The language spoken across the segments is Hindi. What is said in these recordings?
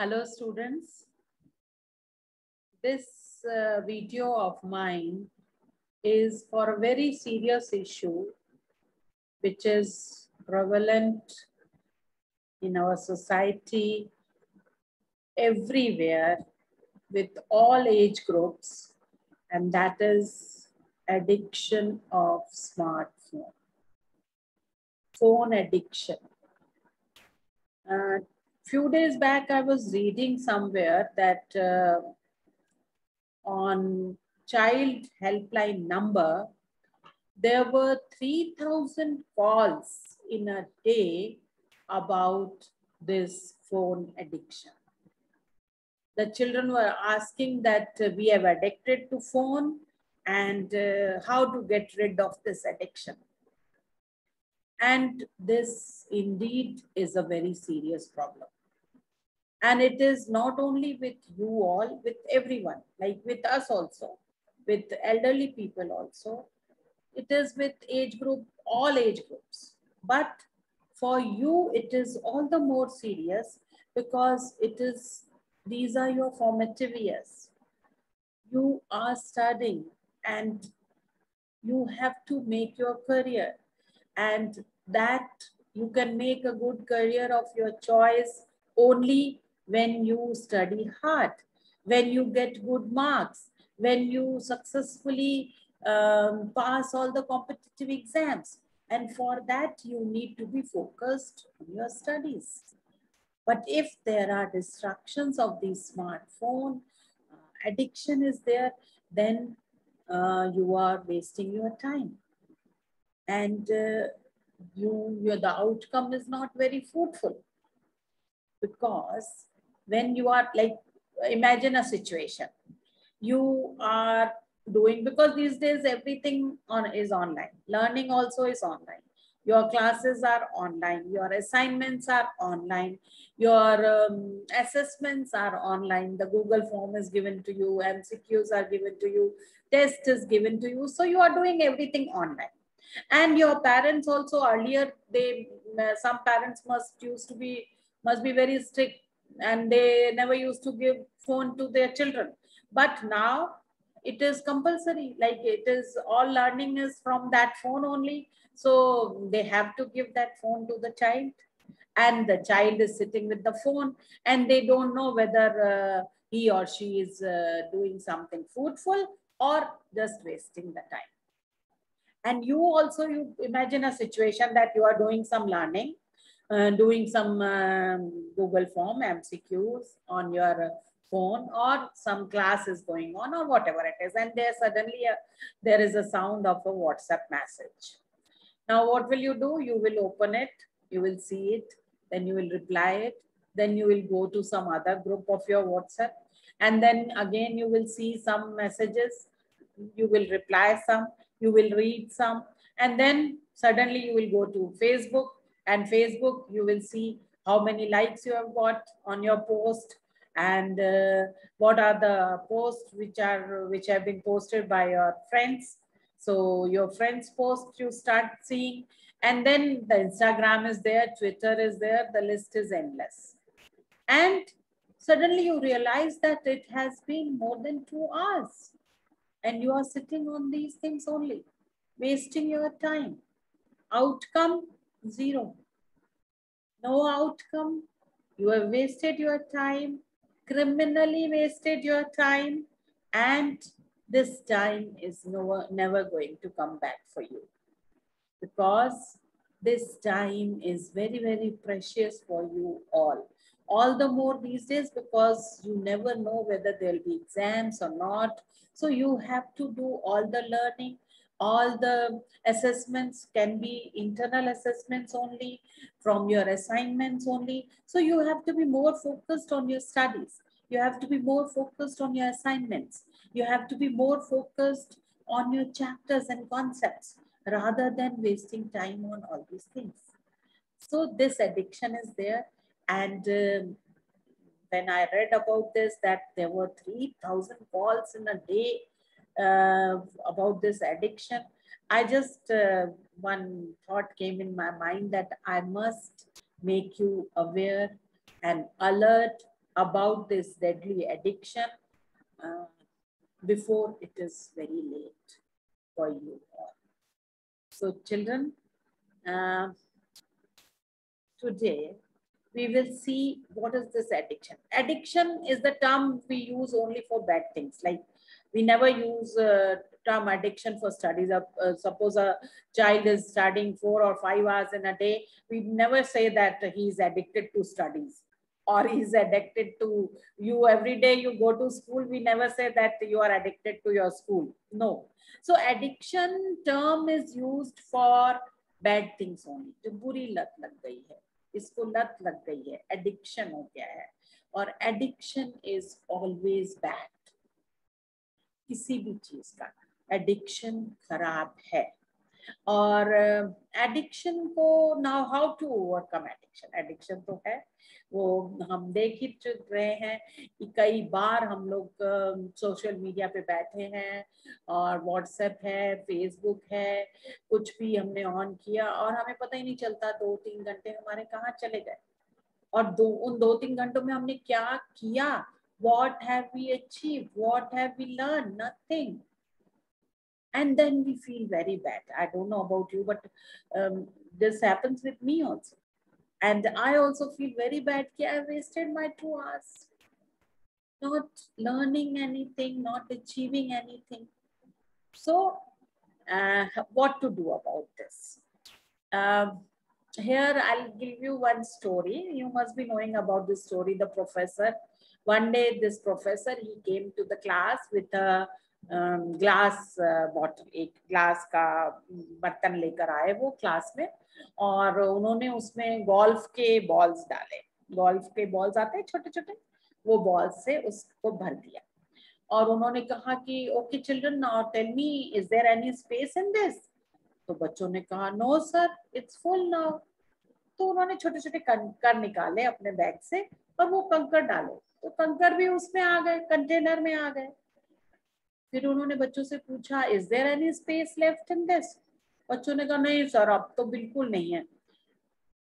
Hello students, this video of mine is for a very serious issue which is prevalent in our society everywhere with all age groups, and that is addiction of smartphone, phone addiction. Few days back I was reading somewhere that on child helpline number, there were 3,000 calls in a day about this phone addiction. The children were asking that we have addicted to phone and how to get rid of this addiction. And this indeed is a very serious problem. And it is not only with you all, with everyone, like with us also, with elderly people also. It is with age group, all age groups. But for you, it is all the more serious because these are your formative years. You are studying and you have to make your career, and that you can make a good career of your choice only when you study hard, when you get good marks, when you successfully pass all the competitive exams. And for that, you need to be focused on your studies. But if there are distractions of the smartphone, addiction is there, then you are wasting your time. And the outcome is not very fruitful, because when you are like, imagine a situation you are doing, because these days everything is online, learning also is online, your classes are online, your assignments are online, your assessments are online, the Google form is given to you, MCQs are given to you, test is given to you, so you are doing everything online. And your parents also, earlier some parents must be very strict, and they never used to give phone to their children. But now it is compulsory, like it is all learning is from that phone only, so they have to give that phone to the child, and the child is sitting with the phone, and they don't know whether he or she is doing something fruitful or just wasting the time. And you also, you imagine a situation that you are doing some learning, doing some Google form, MCQs on your phone, or some class is going on, or whatever it is. And there is a sound of a WhatsApp message. Now, what will you do? You will open it, you will see it, then you will reply it, then you will go to some other group of your WhatsApp, and then again you will see some messages, you will reply some, you will read some, and then suddenly you will go to Facebook, and Facebook you will see how many likes you have got on your post, and what are the posts which have been posted by your friends. So your friends post you start seeing, and then the Instagram is there, Twitter is there, the list is endless. And suddenly you realize that it has been more than 2 hours and you are sitting on these things only, wasting your time. Outcome, zero. No outcome. You have wasted your time, criminally wasted your time, and this time is never going to come back for you, because this time is very, very precious for you all. All the more these days, because you never know whether there'll be exams or not. So you have to do all the learning. All the assessments can be internal assessments only, from your assignments only. So you have to be more focused on your studies. You have to be more focused on your assignments. You have to be more focused on your chapters and concepts, rather than wasting time on all these things. So this addiction is there. And when I read about this, that there were 3,000 calls in a day about this addiction, I just, one thought came in my mind that I must make you aware and alert about this deadly addiction before it is very late for you all. So children, today we will see what is this addiction. Addiction is the term we use only for bad things. Like we never use term addiction for studies. Suppose a child is studying 4 or 5 hours in a day, we never say that he is addicted to studies or he is addicted to you. Every day you go to school, we never say that you are addicted to your school. No. So addiction term is used for bad things only. जो बुरी लत लग गई है, इसको लत लग गई है, एडिक्शन हो गया है. और एडिक्शन इज ऑलवेज बैड. किसी भी चीज का एडिक्शन खराब है. और एडिक्शन को now how to overcome addiction. Addiction तो है, वो हम देख ही चुक रहे हैं कि कई बार हम लोग सोशल मीडिया पे बैठे हैं और व्हाट्सएप है, फेसबुक है, कुछ भी हमने ऑन किया और हमें पता ही नहीं चलता 2-3 घंटे हमारे कहाँ चले गए. और उन 2-3 घंटों में हमने क्या किया? What have we achieved? What have we learned? Nothing. And then we feel very bad. I don't know about you, but this happens with me also. And I also feel very bad that I wasted my 2 hours not learning anything, not achieving anything. So what to do about this? Here I'll give you one story. You must be knowing about this story. The professor, one day this professor, he came to the class with a glass bottle, एक ग्लास का बर्तन लेकर आए वो क्लास में, और उन्होंने उसमें गोल्फ के बॉल्स डाले. गोल्फ के बॉल्स आते हैं छोटे छोटे, वो बॉल्स से उसको भर दिया. और उन्होंने कहा कि okay children, now tell me, is there any space in this? तो बच्चों ने कहा no sir, it's full now. तो उन्होंने छोटे छोटे कंकर निकाले अपने बैग से और वो कंकर डाले, तो कंकर भी उसमें आ गए, कंटेनर में आ गए. फिर उन्होंने बच्चों से पूछा is there any space left in this? बच्चों ने कहा नहीं सर, अब तो बिल्कुल नहीं है.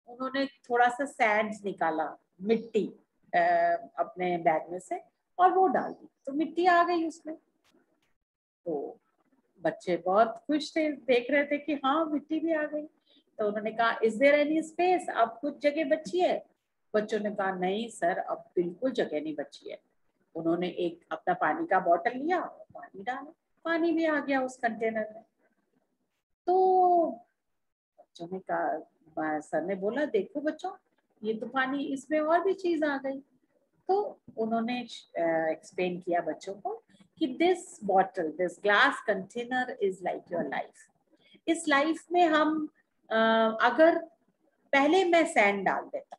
उन्होंने थोड़ा सा सैंड निकाला, मिट्टी अपने बैग में से, और वो डाल दी, तो मिट्टी आ गई उसमें. तो बच्चे बहुत खुश थे, देख रहे थे कि हाँ मिट्टी भी आ गई. तो उन्होंने कहा इज देयर एनी स्पेस? अब कुछ जगह बची है? बच्चों ने कहा नहीं सर, अब बिल्कुल जगह नहीं बची है. उन्होंने एक अपना पानी का बोतल लिया और पानी डाला, पानी भी आ गया उस कंटेनर में. तो बच्चों ने कहा, सर ने बोला देखो बच्चों, ये तो पानी, इसमें और भी चीज आ गई. तो उन्होंने एक्सप्लेन किया बच्चों को कि this bottle, this glass container is like your life. इस लाइफ में हम अगर पहले मैं सैंड डाल देता,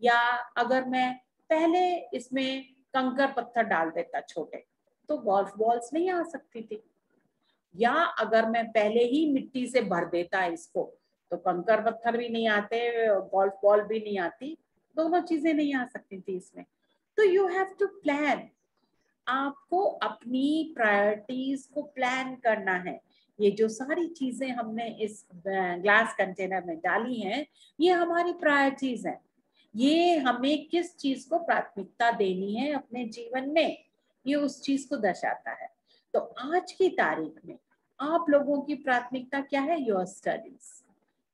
या अगर मैं पहले इसमें कंकर पत्थर डाल देता छोटे, तो गोल्फ बॉल्स नहीं आ सकती थी. या अगर मैं पहले ही मिट्टी से भर देता इसको, तो कंकर पत्थर भी नहीं आते, गोल्फ बॉल भी नहीं आती, दोनों चीजें नहीं आ सकती थी इसमें. तो यू हैव टू प्लान. आपको अपनी प्रायोरिटीज को प्लान करना है. ये जो सारी चीजें हमने इस ग्लास कंटेनर में डाली हैं, ये हमारी प्रायोरिटीज हैं. ये हमें किस चीज को प्राथमिकता देनी है अपने जीवन में, ये उस चीज को दर्शाता है. तो आज की तारीख में आप लोगों की प्राथमिकता क्या है? Your studies.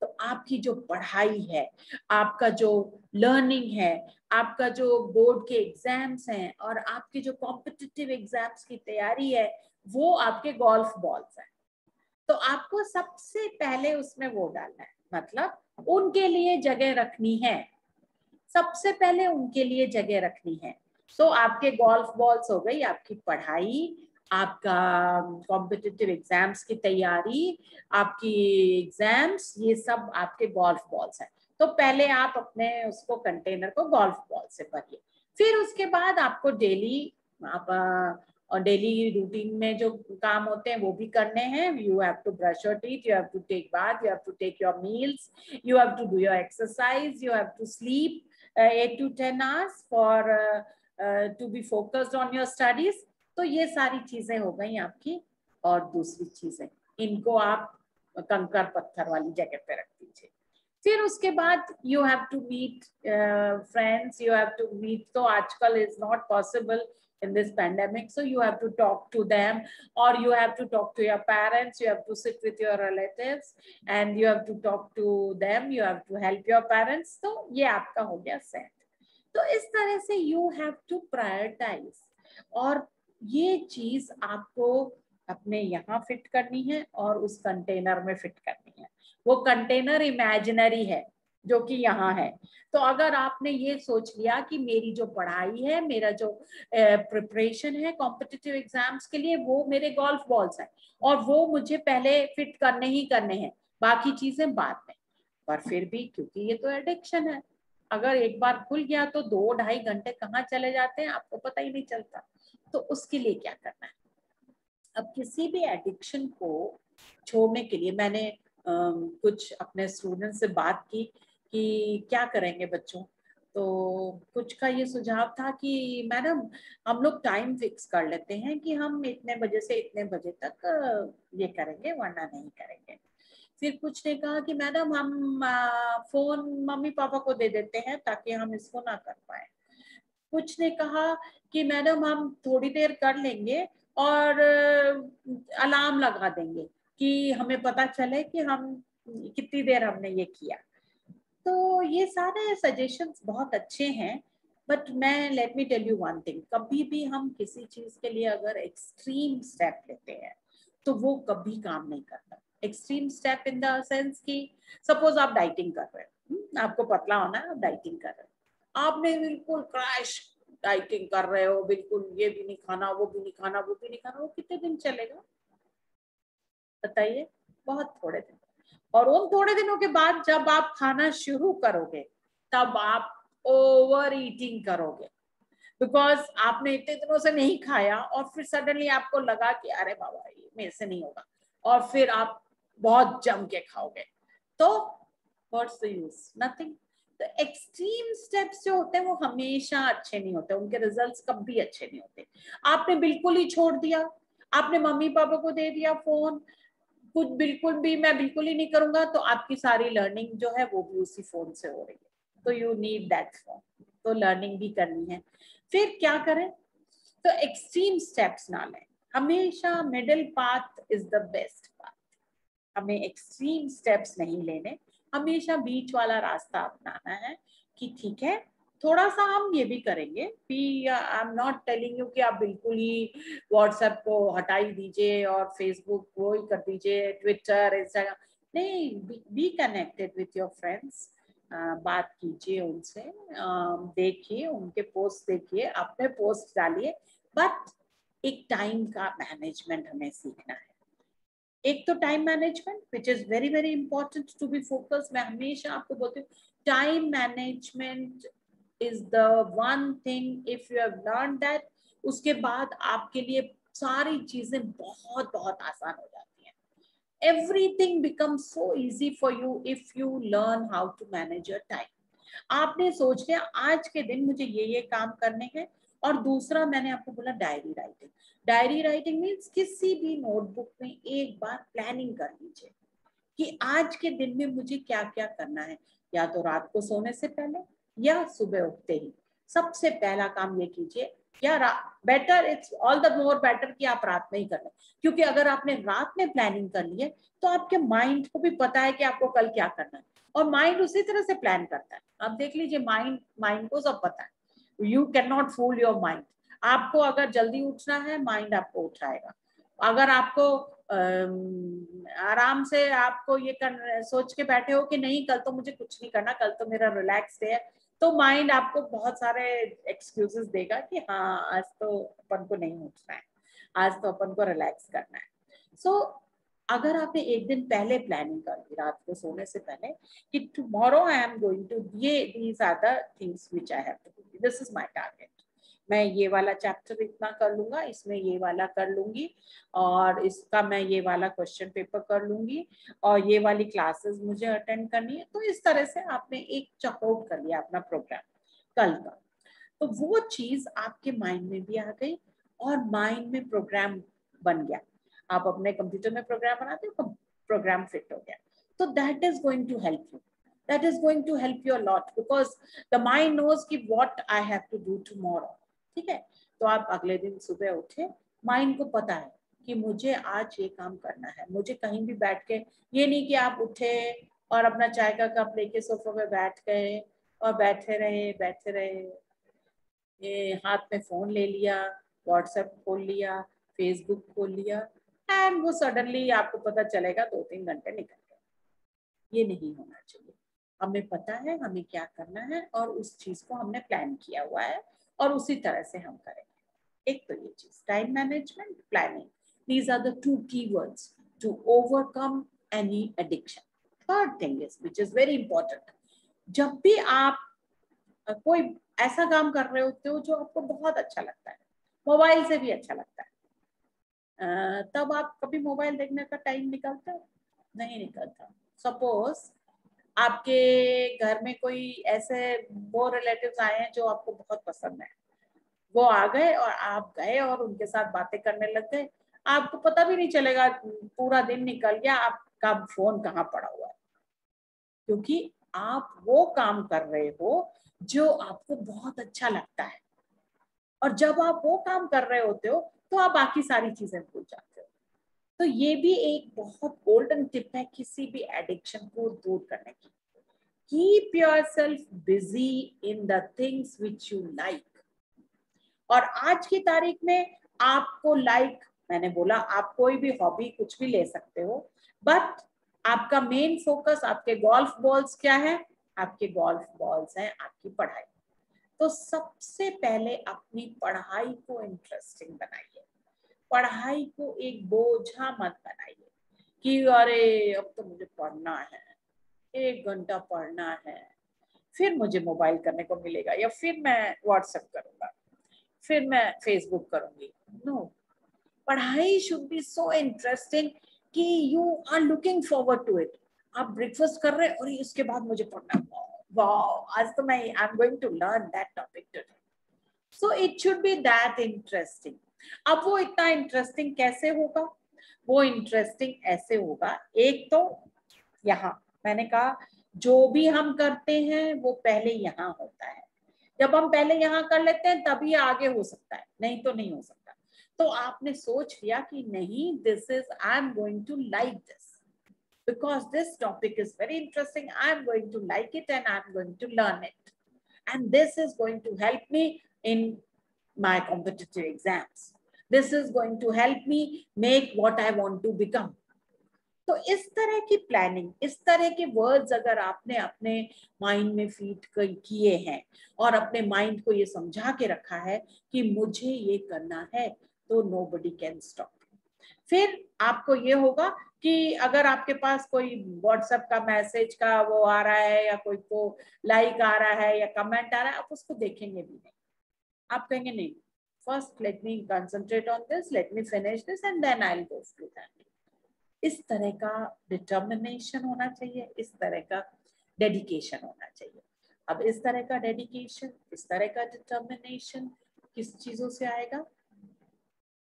तो आपकी जो पढ़ाई है, आपका जो लर्निंग है, आपका जो बोर्ड के एग्जाम्स हैं और आपके जो कॉम्पिटिटिव एग्जाम्स की तैयारी है, वो आपके गोल्फ बॉल्स हैं. तो आपको सबसे पहले उसमें वो डालना है, मतलब उनके लिए जगह रखनी है. सबसे पहले उनके लिए जगह रखनी है. तो आपके गोल्फ बॉल्स हो गई आपकी पढ़ाई, आपका कॉम्पिटिटिव एग्जाम्स की तैयारी, आपकी एग्जाम्स, ये सब आपके गोल्फ बॉल्स हैं. तो पहले आप अपने उसको कंटेनर को गोल्फ बॉल से भरिए. फिर उसके बाद आपको डेली और डेली रूटीन में जो काम होते हैं वो भी करने हैं. You have to brush your teeth, you have to take bath, you have to take your meals, you have to do your exercise, you have to sleep 8 to 10 hours for to be focused on your studies. तो ये सारी चीजें हो गई आपकी. और दूसरी चीजें, इनको आप कंकर पत्थर वाली जगह पे रख दीजिए. फिर उसके बाद you have to meet friends, you have to meet, तो आजकल is not possible in this pandemic, so you have to talk to them, or you have to talk to your parents, you have to sit with your relatives and you have to talk to them, you have to help your parents. तो ये आपका हो गया सेट. तो इस तरह से you have to prioritize, और ये चीज आपको अपने यहाँ फिट करनी है और उस कंटेनर में फिट करनी है. वो कंटेनर इमेजिनरी है जो कि यहाँ है. तो अगर आपने ये सोच लिया कि मेरी जो पढ़ाई है, मेरा जो प्रिपरेशन है कॉम्पिटिटिव एग्जाम्स के लिए, वो मेरे गोल्फ बॉल्स हैं और वो मुझे पहले फिट करने ही करने हैं, बाकी चीजें बाद में. पर फिर भी क्योंकि ये तो एडिक्शन है, अगर एक बार खुल गया तो 2-2.5 घंटे कहाँ चले जाते हैं आपको पता ही नहीं चलता. तो उसके लिए क्या करना है? अब किसी भी एडिक्शन को छोड़ने के लिए मैंने कुछ अपने स्टूडेंट से बात की कि क्या करेंगे बच्चों. तो कुछ का ये सुझाव था कि मैडम हम लोग टाइम फिक्स कर लेते हैं कि हम इतने बजे से इतने बजे तक ये करेंगे, वरना नहीं करेंगे. फिर कुछ ने कहा कि मैडम हम फोन मम्मी पापा को दे देते हैं ताकि हम इसको ना कर पाए. कुछ ने कहा कि मैडम हम थोड़ी देर कर लेंगे और अलार्म लगा देंगे कि हमें पता चले कि हम कितनी देर हमने ये किया. तो ये सारे सजेशंस बहुत अच्छे हैं, बट मैं let me tell you one thing, कभी भी हम किसी चीज के लिए अगर एक्सट्रीम स्टेप लेते हैं तो वो कभी काम नहीं करता. Extreme step in the sense कि सपोज आप डाइटिंग कर रहे हो, आपको पतला होना है, आप डाइटिंग कर रहे हो, आपने बिल्कुल क्रैश डाइटिंग कर रहे हो, बिल्कुल ये भी नहीं खाना, वो भी नहीं खाना, वो भी नहीं खाना, वो कितने दिन चलेगा बताइए? बहुत थोड़े दिन. और उन थोड़े दिनों के बाद जब आप खाना शुरू करोगे तब आप ओवर ईटिंग करोगे, बिकॉज आपने इतने दिनों से नहीं खाया और फिर सडनली आपको लगा कि अरे बाबा ये मेरे से नहीं होगा, और फिर आप बहुत जम के खाओगे. तो व्हाट्स द यूज? नथिंग. तो एक्सट्रीम स्टेप्स जो होते हैं वो हमेशा अच्छे नहीं होते, उनके रिजल्ट्स कभी अच्छे नहीं होते. आपने बिल्कुल ही छोड़ दिया, आपने मम्मी पापा को दे दिया फोन, कुछ बिल्कुल भी मैं बिल्कुल ही नहीं करूंगा, तो आपकी सारी लर्निंग जो है वो भी उसी फोन से हो रही है. तो यू नीड दैट फोन, तो लर्निंग भी करनी है. फिर क्या करें? तो एक्सट्रीम स्टेप्स ना लें, हमेशा middle path is the best path. हमें एक्सट्रीम स्टेप्स नहीं लेने, हमेशा बीच वाला रास्ता अपनाना है कि ठीक है थोड़ा सा हम ये भी करेंगे. आई एम नॉट टेलिंग यू कि आप बिल्कुल ही व्हाट्सएप को हटा ही दीजिए और फेसबुक वो ही कर दीजिए, ट्विटर, इंस्टाग्राम नहीं. Be connected with your friends, बात कीजिए उनसे, देखिए उनके पोस्ट, देखिए अपने पोस्ट डालिए, बट एक टाइम का मैनेजमेंट हमें सीखना है. एक तो time management which is very very important to be focus. मैं हमेशा आपको बोलती हूँ time management is the one thing. If you have learned that, उसके बाद आपके लिए सारी चीजें बहुत बहुत आसान हो जाती हैं. Everything becomes so easy for you if you learn how to manage your time. आपने सोच लिया आज के दिन मुझे ये काम करने हैं, और दूसरा मैंने आपको बोला diary writing. Diary writing means किसी भी नोटबुक में एक बार प्लानिंग कर लीजिए कि आज के दिन में मुझे क्या क्या करना है, या तो रात को सोने से पहले या सुबह उठते ही. सबसे पहला काम ये कीजिए, या better, it's all the more better कि आप रात में ही कर लें, क्योंकि अगर आपने रात में प्लानिंग कर ली है तो आपके माइंड को भी पता है कि आपको कल क्या करना है, और माइंड उसी तरह से प्लान करता है. आप देख लीजिए माइंड को सब पता है. You can not fool your mind. आपको अगर जल्दी उठना है, माइंड आपको उठाएगा. अगर आपको आराम से आपको ये सोच के बैठे हो कि नहीं कल तो मुझे कुछ नहीं करना, कल तो मेरा रिलैक्स डे है, तो माइंड आपको बहुत सारे एक्सक्यूजेस देगा कि हाँ आज तो अपन को नहीं उठना है, आज तो अपन को रिलैक्स करना है. सो अगर आपने एक दिन पहले प्लानिंग कर ली रात को सोने से पहले कि tomorrow I am going to these are the things which I have to do, this is my target, मैं ये वाला चैप्टर इतना कर लूंगा, इसमें ये वाला कर लूंगी, और इसका मैं ये वाला क्वेश्चन पेपर कर लूंगी, और ये वाली क्लासेस मुझे अटेंड करनी है. तो इस तरह से आपने एक चकआउट कर लिया अपना प्रोग्राम कल का. तो वो चीज आपके माइंड में भी आ गई और माइंड में प्रोग्राम बन गया. आप अपने कंप्यूटर में प्रोग्राम बनाते हो, प्रोग्राम फिट हो गया. तो that is going to help you. That is going to help you a lot because the mind knows कि what I have to do tomorrow. ठीक है, तो आप अगले दिन सुबह उठे, माइंड को पता है कि मुझे आज ये काम करना है. मुझे कहीं भी बैठ के, ये नहीं कि आप उठे और अपना चाय का कप लेके सोफे पे बैठ गए और बैठे रहे, ये हाथ में फोन ले लिया, व्हाट्सएप खोल लिया, फेसबुक खोल लिया, एंड वो सडनली आपको पता चलेगा 2-3 घंटे निकल गए. ये नहीं होना चाहिए. हमें पता है हमें क्या करना है और उस चीज को हमने प्लान किया हुआ है और उसी तरह से हम करेंगे. एक तो ये चीज, time management, planning, these are the 2 keywords to overcome any addiction. Third thing is, which is very important, जब भी आप कोई ऐसा काम कर रहे होते हो जो आपको बहुत अच्छा लगता है, मोबाइल से भी अच्छा लगता है, तब आप कभी मोबाइल देखने का टाइम निकालते हो? नहीं निकलता. सपोज आपके घर में कोई ऐसे वो रिलेटिव्स आए हैं जो आपको बहुत पसंद है, वो आ गए और आप गए और उनके साथ बातें करने लग गए, आपको पता भी नहीं चलेगा, पूरा दिन निकल गया, आपका फोन कहाँ पड़ा हुआ है, क्योंकि आप वो काम कर रहे हो जो आपको बहुत अच्छा लगता है. और जब आप वो काम कर रहे होते हो तो आप बाकी सारी चीजें भूल जाते हो. तो ये भी एक बहुत गोल्डन टिप है किसी भी एडिक्शन को दूर करने की. Keep yourself busy in the things which you like. और आज की तारीख में आपको मैंने बोला आप कोई भी हॉबी कुछ भी ले सकते हो, बट आपका मेन फोकस आपके गोल्फ बॉल्स क्या है? आपके गोल्फ बॉल्स हैं आपकी पढ़ाई. तो सबसे पहले अपनी पढ़ाई को इंटरेस्टिंग बनाइए. पढ़ाई को एक बोझा मत बनाइए कि अरे अब तो मुझे पढ़ना है, 1 घंटा पढ़ना है, फिर मुझे मोबाइल करने को मिलेगा, या फिर मैं व्हाट्सएप करूंगा, फिर मैं फेसबुक करूंगी. नो, पढ़ाई शुड बी सो इंटरेस्टिंग कि you are looking forward to it. आप ब्रेकफास्ट कर रहे हैं और इसके बाद मुझे पढ़ना है, वाह आज तो मैं I am going to learn that topic today. So it should be that interesting. अब वो इतना इंटरेस्टिंग कैसे होगा? वो इंटरेस्टिंग ऐसे होगा, एक तो यहाँ मैंने कहा जो भी हम करते हैं वो पहले यहाँ होता है. जब हम पहले यहाँ कर लेते हैं तभी आगे हो सकता है, नहीं तो नहीं हो सकता. तो आपने सोच लिया कि नहीं, this is I am going to like this because this topic is very interesting. I am going to like it and I am going to learn it. And this is going to help me in my competitive exams. This is going to help me make what I want to become. तो इस तरह की प्लानिंग, इस तरह के वर्ड्स अगर आपने अपने माइंड में फीड किए हैं और अपने माइंड को ये समझा के रखा है कि मुझे ये करना है, तो nobody can stop. फिर आपको ये होगा कि अगर आपके पास कोई व्हाट्सएप का मैसेज का वो आ रहा है या कोई को लाइक आ रहा है या कमेंट आ रहा है, आप उसको देखेंगे भी नहीं. आप कहेंगे नहीं, first let me concentrate on this, let me finish this and then I will go to that. इस तरह का डिटर्मिनेशन होना चाहिए, इस तरह का डेडिकेशन होना चाहिए. अब इस तरह का डेडिकेशन, इस तरह का डिटर्मिनेशन किस चीजों से आएगा?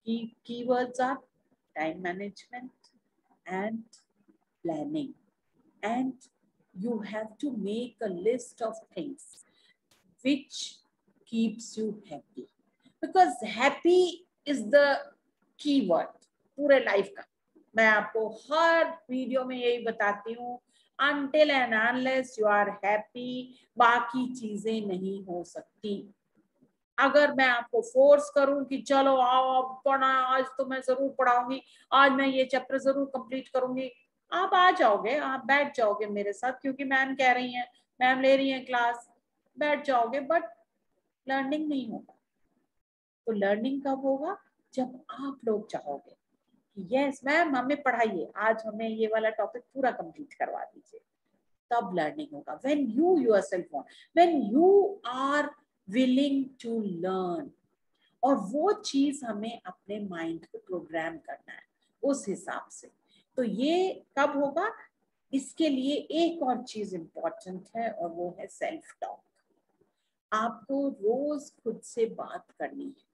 Keywords are time management and planning, and you have to make a list of things which keeps you happy, because happy is the keyword पूरे लाइफ का. मैं आपको हर वीडियो में यही बताती हूँ, until and unless you are happy बाकी चीजें नहीं हो सकती. अगर मैं आपको फोर्स करूं कि चलो आओ अब पढ़ना, आज तो मैं जरूर पढ़ाऊंगी, आज मैं ये चैप्टर जरूर कंप्लीट करूंगी, आप आ जाओगे, आप बैठ जाओगे मेरे साथ क्योंकि मैम कह रही हैं, मैम ले रही हैं क्लास, बैठ जाओगे, बट लर्निंग नहीं होगा. तो लर्निंग कब होगा? जब आप लोग चाहोगे कि यस मैम हमें पढ़ाइए, आज हमें ये वाला टॉपिक पूरा कंप्लीट करवा दीजिए, तब लर्निंग होगा. When you yourself want, when you are willing to learn. और वो चीज हमें अपने माइंड को प्रोग्राम करना है उस हिसाब से. तो ये कब होगा? इसके लिए एक और चीज इंपॉर्टेंट है और वो है सेल्फ टॉक. आपको रोज खुद से बात करनी है.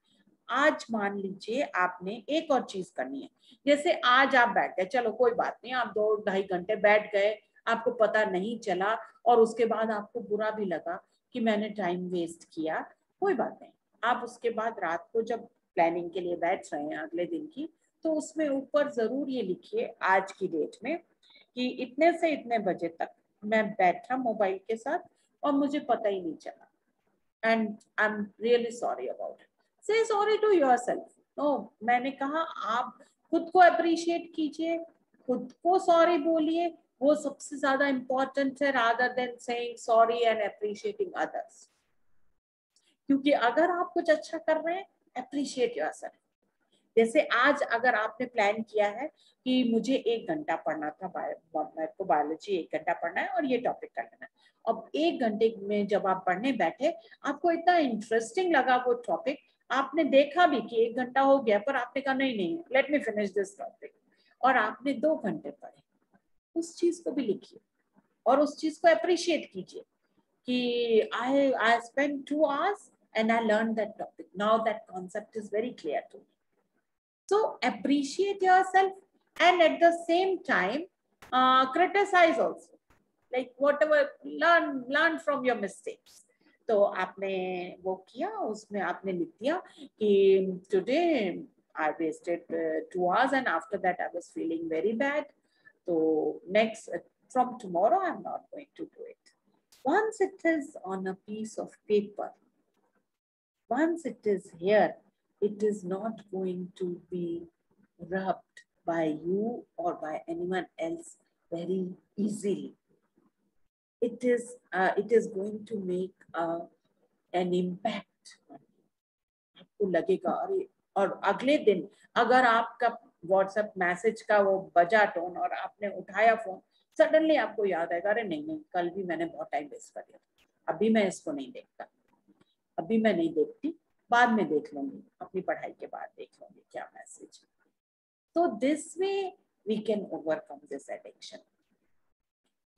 आज मान लीजिए आपने एक और चीज करनी है, जैसे आज आप बैठ गए, चलो कोई बात नहीं, आप 2-2.5 घंटे बैठ गए, आपको पता नहीं चला और उसके बाद आपको बुरा भी लगा कि मैंने टाइम वेस्ट किया, कोई बात नहीं। आप उसके बाद रात को जब प्लानिंग के लिए बैठ रहे हैं अगले दिन की, तो उसमें ऊपर जरूर ये लिखिए आज की डेट में कि इतने से इतने बजे तक मैं बैठा मोबाइल के साथ और मुझे पता ही नहीं चला, and I am really sorry about it. से सॉरी टू योरसेल्फ। नो, मैंने कहा आप खुद को अप्रिशिएट कीजिए, खुद को सॉरी बोलिए, वो सबसे ज्यादा इंपॉर्टेंट है rather than saying sorry and appreciating others. क्योंकि अगर आप कुछ अच्छा कर रहे हैं, अप्रिशिएट योरसेल्फ। जैसे आज अगर आपने प्लान किया है कि मुझे 1 घंटा पढ़ना था, मेरे को बायोलॉजी 1 घंटा पढ़ना है और ये टॉपिक कर लेना है। अब 1 घंटे में जब आप पढ़ने बैठे, आपको इतना इंटरेस्टिंग लगा वो टॉपिक, आपने देखा भी कि 1 घंटा हो गया, पर आपने कहा नहीं नहीं, late me finish this topic, और आपने 2 घंटे पढ़े। उस चीज को भी लिखिए और उस चीज को अप्रिशिएट कीजिए कि I spent 2 hours and I learned that topic. Now that concept is very clear to me. So appreciate yourself and at the same time criticize also. Like whatever, learn from your mistakes. तो आपने वो किया, उसमें आपने लिख दिया कि today I wasted 2 hours and after that I was feeling very bad. So next, from tomorrow I'm not going to do it. Once it is on a piece of paper, once it is here, it is not going to be rubbed by you or by anyone else very easily. It is going to make an impact. आपको लगेगा अरे, और अगले दिन अगर आपका व्हाट्सएप मैसेज का वो बजा टोन और आपने उठाया फोन, सडनली आपको याद आएगा अरे नहीं नहीं, कल भी मैंने बहुत टाइम वेस्ट कर दिया, अभी मैं इसको नहीं देखता, अभी मैं नहीं देखती, बाद में देख लूंगी, अपनी पढ़ाई के बाद देख लूंगी क्या मैसेज। तो this way we can overcome this addiction.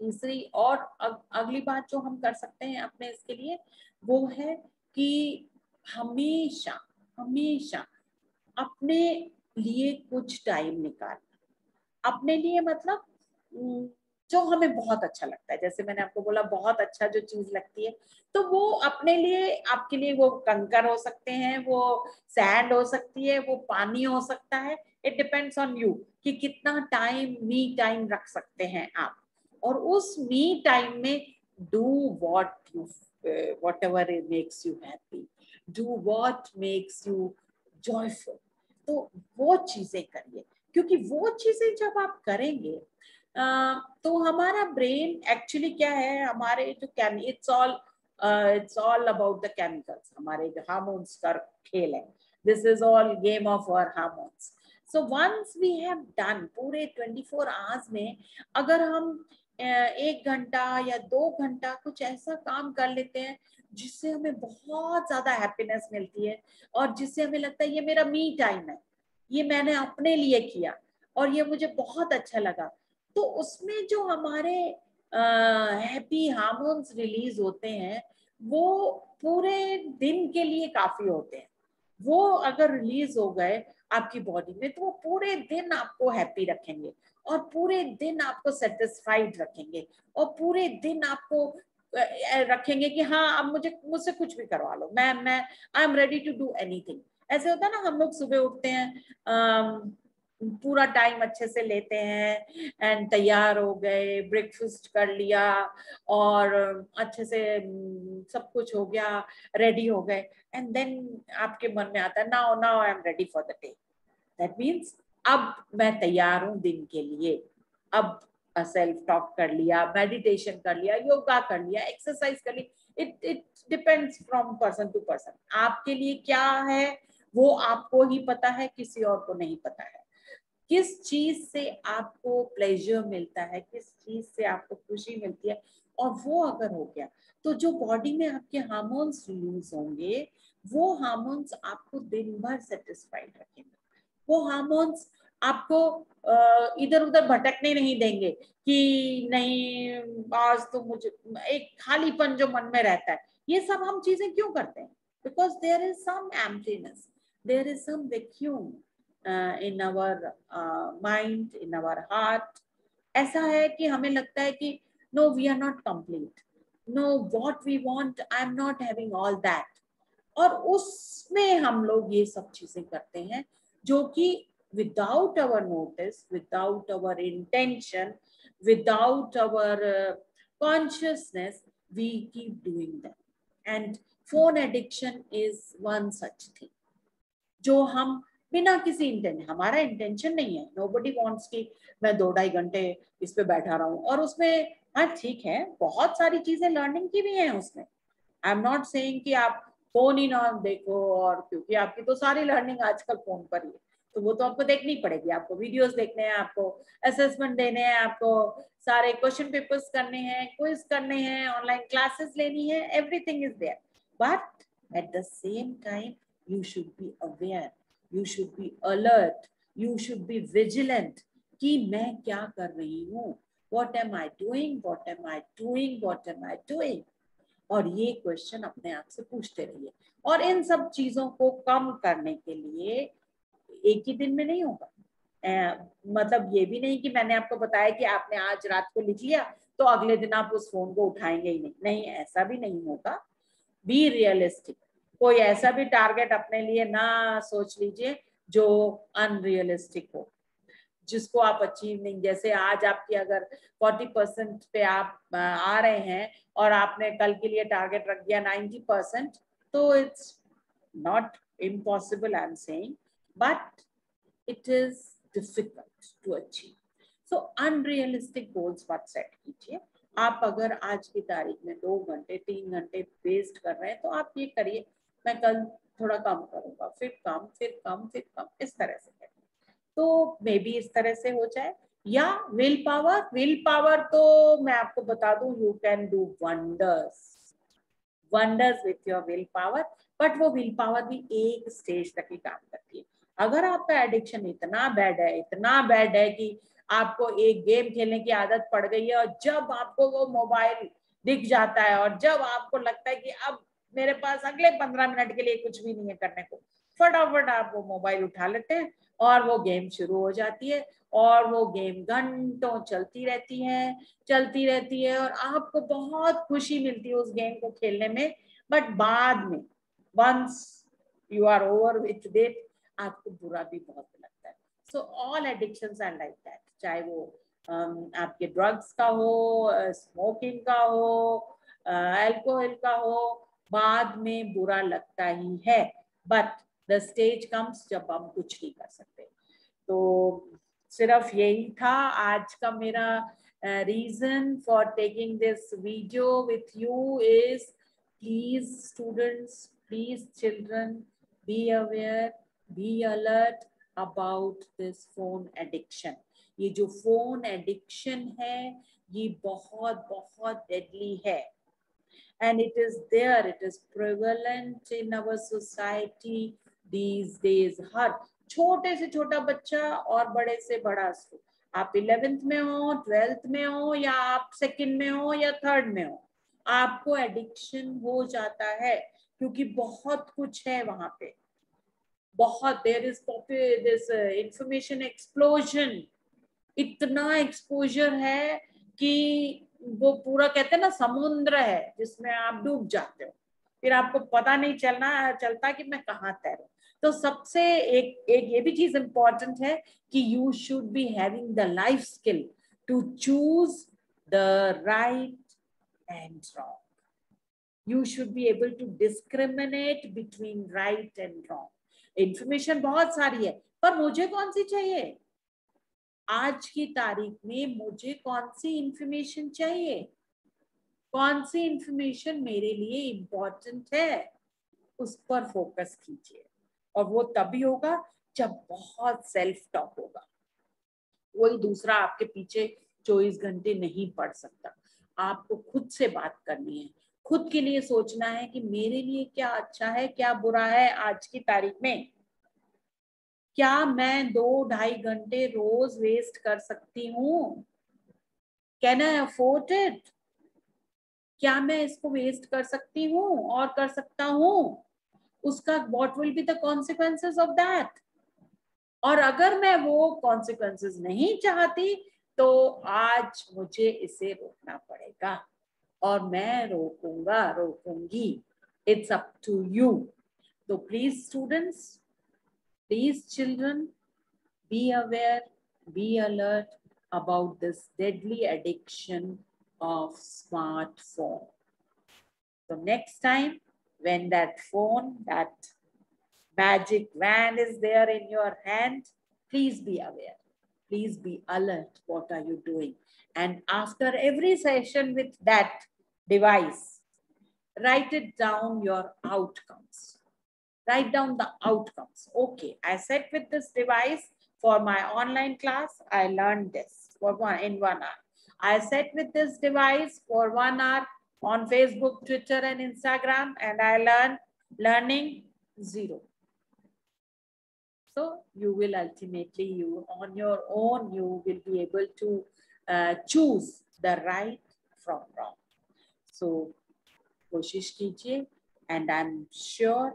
तीसरी और अगली बात जो हम कर सकते हैं अपने इसके लिए, वो है कि हमेशा हमेशा अपने लिए कुछ टाइम निकालना। अपने लिए मतलब जो हमें बहुत अच्छा लगता है, जैसे मैंने आपको बोला बहुत अच्छा जो चीज लगती है, तो वो अपने लिए, आपके लिए वो कंकर हो सकते हैं, वो सैंड हो सकती है, वो पानी हो सकता है। इट डिपेंड्स ऑन यू कि कितना टाइम, मी टाइम रख सकते हैं आप। और उस मी टाइम में do whatever it makes you happy, do what makes you joyful। तो वो चीजें करिए, क्योंकि वो चीजें जब आप करेंगे तो हमारा ब्रेन एक्चुअली क्या है, हमारे जो it's all about the chemicals, हमारे जो हार्मोन्स का खेल है। This is all game of our hormones. So once we have done पूरे 24 आवर्स में, अगर हम 1 घंटा या 2 घंटा कुछ ऐसा काम कर लेते हैं जिससे हमें बहुत ज्यादा हैप्पीनेस मिलती है और जिससे हमें लगता है ये मेरा मी टाइम है, ये मैंने अपने लिए किया और ये मुझे बहुत अच्छा लगा, तो उसमें जो हमारे हैप्पी हार्मोन्स रिलीज होते हैं वो पूरे दिन के लिए काफी होते हैं। वो अगर रिलीज हो गए आपकी बॉडी में, तो वो पूरे दिन आपको हैप्पी रखेंगे और पूरे दिन आपको सेटिस्फाइड रखेंगे और पूरे दिन आपको रखेंगे कि हाँ अब मुझसे कुछ भी करवा लो, मैं I am ready to do anything. ऐसे होता है ना, हम लोग सुबह उठते हैं, पूरा टाइम अच्छे से लेते हैं एंड तैयार हो गए, ब्रेकफास्ट कर लिया और अच्छे से सब कुछ हो गया, रेडी हो गए, एंड देन आपके मन में आता है now now I am ready for the day. That means अब मैं तैयार हूं दिन के लिए। अब सेल्फ टॉक कर लिया, मेडिटेशन कर लिया, योगा कर लिया, एक्सरसाइज कर ली। It depends from person to person. आपके लिए क्या है वो आपको ही पता है, किसी और को नहीं पता है। किस चीज से आपको प्लेजर मिलता है, किस चीज से आपको खुशी मिलती है, और वो अगर हो गया तो जो बॉडी में आपके हार्मोन्स रिलीज होंगे, वो हार्मोन्स आपको दिन भर सेटिस्फाइड रखेंगे। वो हार्मोन्स आपको इधर उधर भटकने नहीं देंगे कि नहीं आज तो मुझे, एक खालीपन जो मन में रहता है। ये सब हम चीजें क्यों करते हैं? Because there is some emptiness, there is some vacuum in our mind, in our heart, ऐसा है कि हमें लगता है कि no we are not complete, no what we want, I am not having all that, और उसमें हम लोग ये सब चीजें करते हैं जो कि without our notice, without our intention, without our consciousness, we keep doing them. And phone addiction is one such thing जो हम बिना किसी इंटेंशन, हमारा इंटेंशन नहीं है, nobody wants कि मैं 2-2.5 घंटे इस पे बैठा रहा हूँ, और उसमें हाँ ठीक है बहुत सारी चीजें लर्निंग की भी हैं उसमें, आई एम नॉट सेइंग कि आप फोन ही ना देखो, और क्योंकि आपकी तो सारी लर्निंग आजकल फोन पर ही है, तो वो तो आपको देखनी पड़ेगी, आपको वीडियोस देखने हैं, आपको असेसमेंट देने हैं, आपको सारे क्वेश्चन पेपर्स करने हैं, क्विज करने हैं, ऑनलाइन क्लासेस लेनी है, everything is there, but at the same time you should be aware, you should be alert, you should be vigilant कि मैं क्या कर रही हूँ, what am I doing, what am I doing, what am I doing, और ये क्वेश्चन अपने आप से पूछते रहिए। और इन सब चीजों को कम करने के लिए एक ही दिन में नहीं होगा, मतलब ये भी नहीं कि मैंने आपको बताया कि आपने आज रात को लिख लिया तो अगले दिन आप उस फोन को उठाएंगे ही नहीं, नहीं ऐसा भी नहीं होगा। बी रियलिस्टिक, कोई ऐसा भी टारगेट अपने लिए ना सोच लीजिए जो अनरियलिस्टिक हो, जिसको आप अचीव नहीं, जैसे आज आपकी अगर 40% पे आप आ रहे हैं और आपने कल के लिए टारगेट रख दिया 90%, तो it's not impossible I am saying, but it is difficult to achieve. So unrealistic goals मत सेट कीजिए। आप अगर आज की तारीख में 2 घंटे 3 घंटे वेस्ट कर रहे हैं तो आप ये करिए मैं कल थोड़ा कम करूंगा, फिर कम, फिर कम, फिर कम, इस तरह से करिए, तो मे बी इस तरह से हो जाए। या विल पावर, विल पावर तो मैं आपको बता दूं you can do wonders, wonders with your will power, but वो विल पावर भी एक स्टेज तक ही काम करती है। अगर आपका एडिक्शन इतना बैड है, इतना बैड है कि आपको एक गेम खेलने की आदत पड़ गई है, और जब आपको वो मोबाइल दिख जाता है और जब आपको लगता है कि अब मेरे पास अगले 15 मिनट के लिए कुछ भी नहीं है करने को, फटाफट आप वो मोबाइल उठा लेते हैं और वो गेम शुरू हो जाती है, और वो गेम घंटों चलती रहती है, चलती रहती है, और आपको बहुत खुशी मिलती है उस गेम को खेलने में, बट बाद में once you are over with it आपको बुरा भी बहुत लगता है। So all addictions are like that, चाहे वो आपके ड्रग्स का हो, स्मोकिंग का हो, अल्कोहल का हो, बाद में बुरा लगता ही है, बट द स्टेज कम्स जब हम कुछ नहीं कर सकते। तो सिर्फ यही था आज का मेरा reason for taking this video with you is please students, please children, be aware, be alert about this phone addiction. ये जो फोन एडिक्शन है ये बहुत बहुत डेडली है, and it is there, it is prevalent in our society these days। हर छोटे से छोटा बच्चा और बड़े से बड़ा, आप 11th में हो, 12th में हो, या आप 2nd में हो या 3rd में हो, आपको एडिक्शन हो जाता है, क्योंकि बहुत कुछ है वहां पे, बहुत there is this information explosion, इतना एक्सपोजर है कि वो पूरा कहते हैं ना समुद्र है जिसमें आप डूब जाते हो, फिर आपको पता नहीं चलता कि मैं कहाँ तैरूं। तो सबसे एक ये भी चीज इंपॉर्टेंट है कि you should be having the life skill to choose the right and wrong, you should be able to discriminate between right and wrong। Information बहुत सारी है, पर मुझे कौन सी चाहिए, आज की तारीख में मुझे कौन सी इंफॉर्मेशन चाहिए, कौन सी इंफॉर्मेशन मेरे लिए इम्पोर्टेंट है, उस पर फोकस कीजिए। और वो तभी होगा जब बहुत सेल्फ टॉक होगा, कोई दूसरा आपके पीछे 24 घंटे नहीं पड़ सकता। आपको खुद से बात करनी है, खुद के लिए सोचना है कि मेरे लिए क्या अच्छा है, क्या बुरा है आज की तारीख में, क्या मैं 2-2.5 घंटे रोज वेस्ट कर सकती हूँ, कैन आई अफोर्ड इट, क्या मैं इसको वेस्ट कर सकती हूँ और कर सकता हूँ, उसका what will be the consequences of that. और अगर मैं वो कॉन्सिक्वेंसेस नहीं चाहती तो आज मुझे इसे रोकना पड़ेगा और मैं रोकूंगी. It's up to you. So please students, please children, be aware, be alert about this deadly addiction of smartphone. So next time when that phone, that magic wand is there in your hand, please be aware. Please be alert. What are you doing? And after every session with that device, write it down your outcomes. Write down the outcomes. Okay, I sat with this device for my online class. I learned this in 1 hour. I sat with this device for 1 hour on Facebook, Twitter, and Instagram, and I learning 0. So you will ultimately, you on your own, you will be able to choose the right from wrong. So koshish kijiye, and I'm sure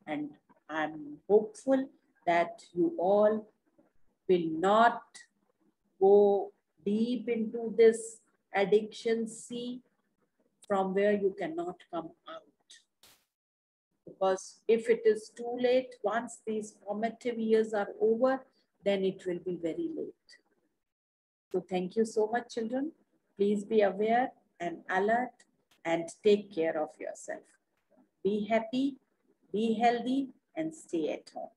and I'm hopeful that you all will not go deep into this addiction sea from where you cannot come out. Because if it is too late, once these formative years are over, then it will be very late. So thank you so much, children. Please be aware and alert and take care of yourself. Be happy, be healthy, and stay at home.